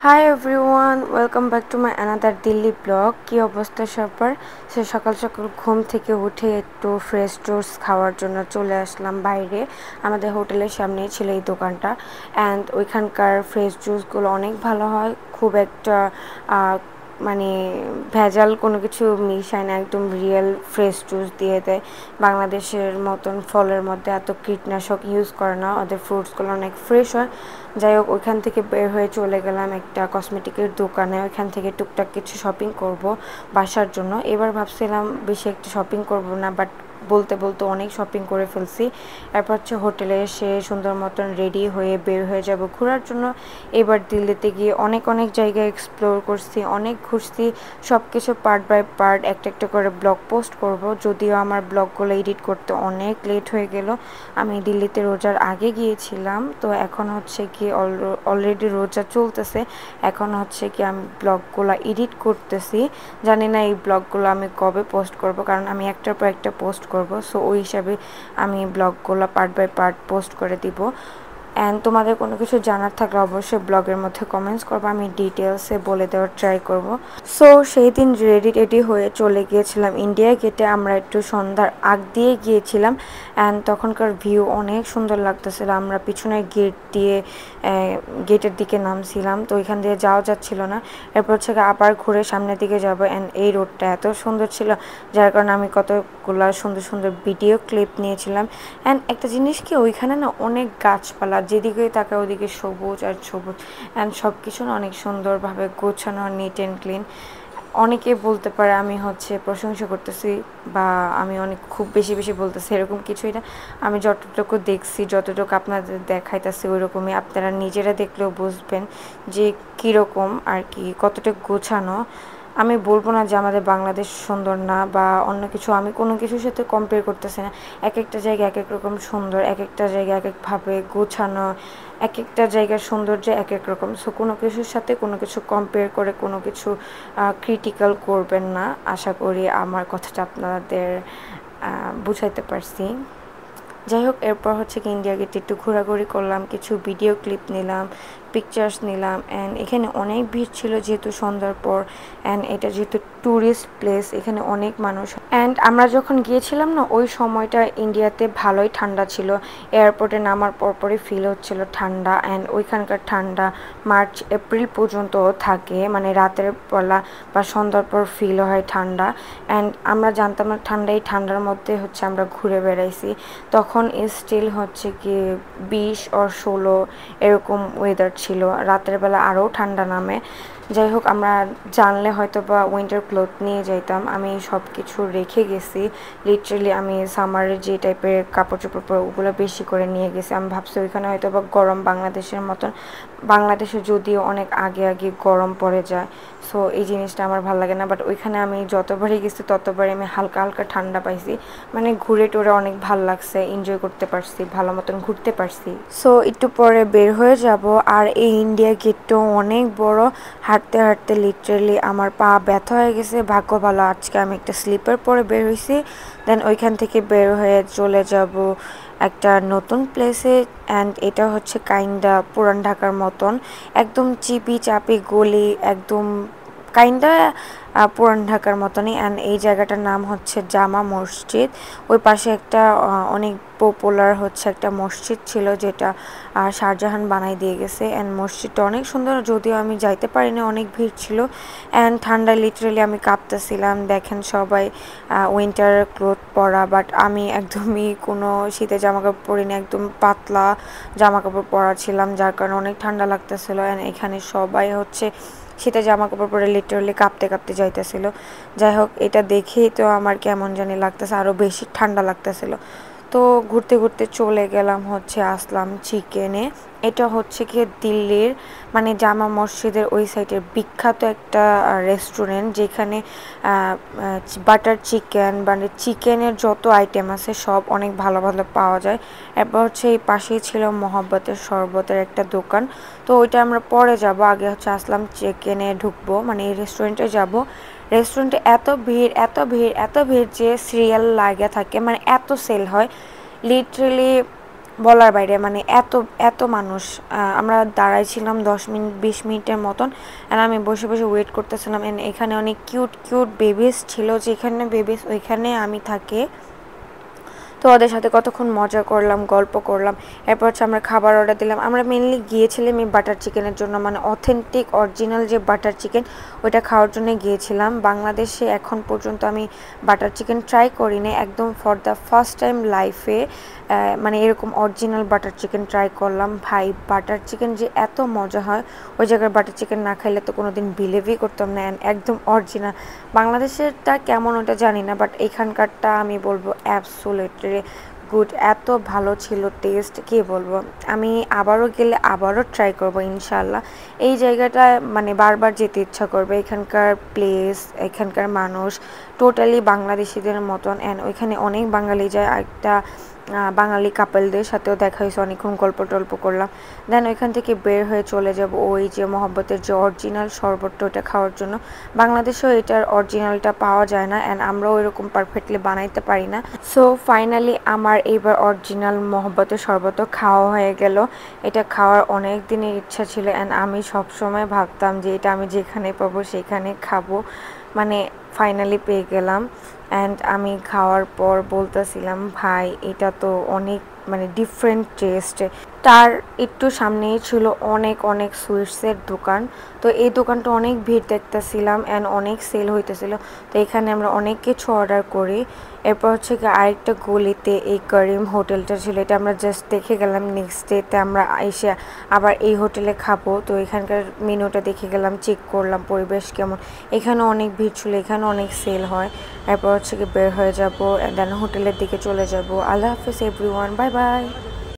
High everyone, welcome back to my another Delhi blog. কী অবস্থা সবার? সে সকাল সকাল ঘুম থেকে উঠে একটু ফ্রেশ ট্রুটস খাওয়ার জন্য চলে আসলাম বাইরে। আমাদের হোটেলের সামনেই ছিল এই দোকানটা, অ্যান্ড ওইখানকার ফ্রেশ জুসগুলো অনেক ভালো হয়। খুব একটা মানে ভেজাল কোনো কিছু মিশায় না, একদম রিয়েল ফ্রেশ জুস দিয়ে দেয়। বাংলাদেশের মতন ফলের মধ্যে এত কীটনাশক ইউজ করে না, ওদের ফ্রুটসগুলো অনেক ফ্রেশ হয়। যাই হোক, ওইখান থেকে বের হয়ে চলে গেলাম একটা কসমেটিকের দোকানে। ওইখান থেকে টুকটাক কিছু শপিং করব বাসার জন্য। এবার ভাবছিলাম বেশি একটা শপিং করব না, বাট বলতে বলতে অনেক শপিং করে ফেলছি। এরপর হচ্ছে হোটেলে এসে সুন্দর মতন রেডি হয়ে বের হয়ে যাব ঘোরার জন্য। এবার দিল্লিতে গিয়ে অনেক অনেক জায়গায় এক্সপ্লোর করছি, অনেক ঘুরছি। সব কিছু পার্ট বাই পার্ট একটা একটা করে ব্লগ পোস্ট করব। যদিও আমার ব্লগগুলো এডিট করতে অনেক লেট হয়ে গেল। আমি দিল্লিতে রোজার আগে গিয়েছিলাম, তো এখন হচ্ছে কি অলরেডি রোজা চলতেছে। এখন হচ্ছে কি আমি ব্লগগুলো এডিট করতেছি। জানি না এই ব্লগগুলো আমি কবে পোস্ট করব, কারণ আমি একটার পর একটা পোস্ট করব। সো ওই হিসাবে আমি ব্লগগুলো পার্ট বাই পার্ট পোস্ট করে দিব। অ্যান্ড তোমাদের কোনো কিছু জানার থাকলে অবশ্যই ব্লগের মধ্যে কমেন্টস করবো, আমি ডিটেলসে বলে দেওয়ার ট্রাই করব। সো সেই দিন রেডি হয়ে চলে গিয়েছিলাম ইন্ডিয়া গেটে। আমরা একটু সন্ধ্যার আগ দিয়ে গিয়েছিলাম, অ্যান্ড তখনকার ভিউ অনেক সুন্দর লাগতেছিল। আমরা পিছনের গেটের দিকে নামছিলাম, তো ওইখান দিয়ে যাওয়া যাচ্ছিল না। এরপর হচ্ছে আবার ঘুরে সামনের দিকে যাবো। অ্যান্ড এই রোডটা এত সুন্দর ছিল, যার কারণে আমি কতগুলো সুন্দর সুন্দর ভিডিও ক্লিপ নিয়েছিলাম। অ্যান্ড একটা জিনিস কি, ওইখানে না অনেক গাছপালা, যেদিকেই তাকায় ওদিকে সবুজ আর সবুজ। অ্যান্ড সব কিছু না অনেক সুন্দরভাবে গোছানো, নিট অ্যান্ড ক্লিন। অনেকে বলতে পারে আমি হচ্ছে প্রশংসা করতেছি বা আমি অনেক খুব বেশি বেশি বলতেছি, এরকম কিছুই না। আমি যতটুকু দেখছি, যতটুকু আপনাদের দেখাইতেছি, ওই রকমই আপনারা নিজেরা দেখলেও বুঝবেন যে কীরকম আর কি, কতটুকু গোছানো। আমি বলবো না যে আমাদের বাংলাদেশ সুন্দর না বা অন্য কিছু, আমি কোনো কিছুর সাথে কম্পেয়ার করতেছি না। এক একটা জায়গা এক এক রকম সুন্দর, এক একটা জায়গা এক একভাবে গোছানো, এক একটা জায়গার সৌন্দর্য এক এক রকম। সো কোনো কিছুর সাথে কোনো কিছু কম্পেয়ার করে কোনো কিছু ক্রিটিক্যাল করবেন না। আশা করি আমার কথাটা আপনাদের বুঝাইতে পারছি। যাই হোক, এরপর হচ্ছে কি ইন্ডিয়া গেটে একটু ঘোরাঘুরি করলাম, কিছু ভিডিও ক্লিপ নিলাম, পিকচার্স নিলাম। অ্যান্ড এখানে অনেক ভিড় ছিল যেহেতু সন্ধ্যার পর, অ্যান্ড এটা যেহেতু ট্যুরিস্ট প্লেস, এখানে অনেক মানুষ। অ্যান্ড আমরা যখন গিয়েছিলাম না, ওই সময়টা ইন্ডিয়াতে ভালোই ঠান্ডা ছিল। এয়ারপোর্টে নামার পরপরই ফিল হচ্ছিল ঠান্ডা। অ্যান্ড ওইখানকার ঠান্ডা মার্চ এপ্রিল পর্যন্ত থাকে, মানে রাতের বেলা বা সন্ধ্যার পর ফিল হয় ঠান্ডা। অ্যান্ড আমরা জানতাম না ঠান্ডার মধ্যে হচ্ছে আমরা ঘুরে বেড়াইছি। তখন স্টিল হচ্ছে কি 20 or 16 এরকম ওয়েদার ছিল। রাতের বেলা আরও ঠান্ডা নামে। যাই হোক, আমরা জানলে হয়তো বা উইন্টার ক্লোথ নিয়ে যাইতাম। আমি সব কিছু রেখে গেছি। লিটারেলি আমি সামারের যে টাইপের কাপড় চোপড় পরে ওগুলো বেশি করে নিয়ে গেছি। আমি ভাবছি ওইখানে হয়তো বা গরম বাংলাদেশের মতন, বাংলাদেশে যদিও অনেক আগে আগে গরম পড়ে যায়। সো এই জিনিসটা আমার ভালো লাগে না, বাট ওইখানে আমি যতবারই গেছি ততবারই আমি হালকা হালকা ঠান্ডা পাইছি। মানে ঘুরে টুরে অনেক ভালো লাগছে, এনজয় করতে পারছি, ভালো মতন ঘুরতে পারছি। সো একটু পরে বের হয়ে যাব। আর এই ইন্ডিয়া গেটটাও অনেক বড়। হাঁটতে হাঁটতে লিটারেলি আমার পা ব্যথা হয়ে গেছে। ভাগ্য ভালো আজকে আমি একটা স্লিপার পরে বের হয়েছি। দেন ওইখান থেকে বের হয়ে চলে যাব একটা নতুন প্লেসে। অ্যান্ড এটা হচ্ছে কাইন্ডা পুরান ঢাকার মতন, একদম চিপি চাপি গলি, একদম কাইন্ডা পুরান ঢাকার মতনই। অ্যান্ড এই জায়গাটার নাম হচ্ছে জামা মসজিদ। ওই পাশে একটা অনেক পপুলার হচ্ছে একটা মসজিদ ছিল, যেটা শাহজাহান বানাই দিয়ে গেছে। অ্যান্ড মসজিদটা অনেক সুন্দর, যদিও আমি যাইতে পারিনি, অনেক ভিড় ছিল। অ্যান্ড ঠান্ডায় লিটারেলি আমি কাঁপতেছিলাম। দেখেন সবাই উইন্টার ক্লোথ পরা, বাট আমি একদমই কোনো শীতের জামাকাপড় পরিনি, একদম পাতলা জামাকাপড় পরা ছিলাম, যার কারণে অনেক ঠান্ডা লাগতেছিল। অ্যান্ড এখানে সবাই হচ্ছে শীতের জামাকাপড় পরে লিটারালি কাঁপতে কাঁপতে যাইতেছিল। যাই হোক, এটা দেখেই তো আমার কেমন জানি লাগতেছে, আরও বেশি ঠান্ডা লাগতেছিল। তো ঘুরতে ঘুরতে চলে গেলাম হচ্ছে আসলাম চিকেনে। এটা হচ্ছে কি দিল্লির মানে জামা মসজিদের ওই সাইডের বিখ্যাত একটা রেস্টুরেন্ট, যেখানে বাটার চিকেন মানে চিকেনের যত আইটেম আছে সব অনেক ভালো ভালো পাওয়া যায়। এরপর হচ্ছে এই পাশেই ছিল মহব্বতের শরবতের একটা দোকান। তো ওইটা আমরা পরে যাব, আগে হচ্ছে আসলাম চিকেনে ঢুকবো, মানে এই রেস্টুরেন্টে যাব। রেস্টুরেন্টে এত ভিড় এত ভিড় এত ভিড় যে সিরিয়াল লাগে থাকে, মানে এত সেল হয় লিটারেলি। বলার বাইরে, মানে এত এত মানুষ। আমরা দাঁড়াইছিলাম 10 মিনিট 20 মিনিটের মতন, আর আমি বসে বসে ওয়েট করতেছিলাম। এন্ড এখানে অনেক কিউট কিউট বেবিস ছিল, যেখানে বেবিস ওইখানে আমি থাকি। তো ওদের সাথে কতক্ষণ মজা করলাম, গল্প করলাম। এরপর হচ্ছে আমরা খাবার অর্ডার দিলাম। আমরা মেনলি গিয়েছিলাম এই বাটার চিকেনের জন্য, মানে অথেন্টিক অরিজিনাল যে বাটার চিকেন ওইটা খাওয়ার জন্য গিয়েছিলাম। বাংলাদেশে এখন পর্যন্ত আমি বাটার চিকেন ট্রাই করিনি, একদম ফর দ্য ফার্স্ট টাইম লাইফে মানে এরকম অরিজিনাল বাটার চিকেন ট্রাই করলাম। ভাই বাটার চিকেন যে এত মজা হয়, ওই জায়গার বাটার চিকেন না খাইলে তো কোনো দিন বিলিভই করতাম না। একদম অরিজিনাল। বাংলাদেশেরটা কেমন ওটা জানি না, বাট এখানকারটা আমি বলবো অ্যাবসোলিউটলি গুড। এত ভালো ছিল টেস্ট, কী বলবো। আমি আবারও গেলে আবারও ট্রাই করবো ইনশাল্লাহ। এই জায়গাটা মানে বারবার যেতে ইচ্ছা করবে। এখানকার প্লেস, এখানকার মানুষ টোটালি বাংলাদেশিদের মতন। অ্যান্ড ওইখানে অনেক বাঙালি যায়। একটা বাঙালি কাপলদের সাথেও দেখা হয়েছে, অনেকক্ষণ গল্প টল্প করলাম। দেন ওইখান থেকে বের হয়ে চলে যাব ওই যে মহব্বতের যে অরিজিনাল শরবতটা, ওটা খাওয়ার জন্য। বাংলাদেশেও এটার অরিজিনালটা পাওয়া যায় না, অ্যান্ড আমরাও এরকম পারফেক্টলি বানাইতে পারি না। সো ফাইনালি আমার এইবার অরিজিনাল মহব্বতের শরবতও খাওয়া হয়ে গেল। এটা খাওয়ার অনেক দিনের ইচ্ছা ছিল, অ্যান্ড আমি সবসময় ভাবতাম যে এটা আমি যেখানে পাবো সেখানে খাবো, মানে ফাইনালি পেয়ে গেলাম। অ্যান্ড আমি খাওয়ার পর বলতেছিলাম ভাই এটা তো অনেক মানে ডিফারেন্ট টেস্ট। তার একটু সামনেই ছিল অনেক অনেক সুইটসের দোকান। তো এই দোকানটা অনেক ভিড় দেখতেছিলাম, অ্যান্ড অনেক সেল হইতেছিল। তো এখানে আমরা অনেক কিছু অর্ডার করি। এরপর হচ্ছে কি আরেকটা গলিতে এই করিম হোটেলটা ছিল, এটা আমরা জাস্ট দেখে গেলাম। নেক্সট ডেতে আমরা এসে আবার এই হোটেলে খাবো। তো এখানকার মেনুটা দেখে গেলাম, চেক করলাম পরিবেশ কেমন। এখানে অনেক ভিড় ছিল, এখানে অনেক সেল হয়। এরপর হচ্ছে কি বের হয়ে যাবো, দেন হোটেলের দিকে চলে যাব। আল্লাহ হাফিজ এভরিওয়ান, বাই বাই।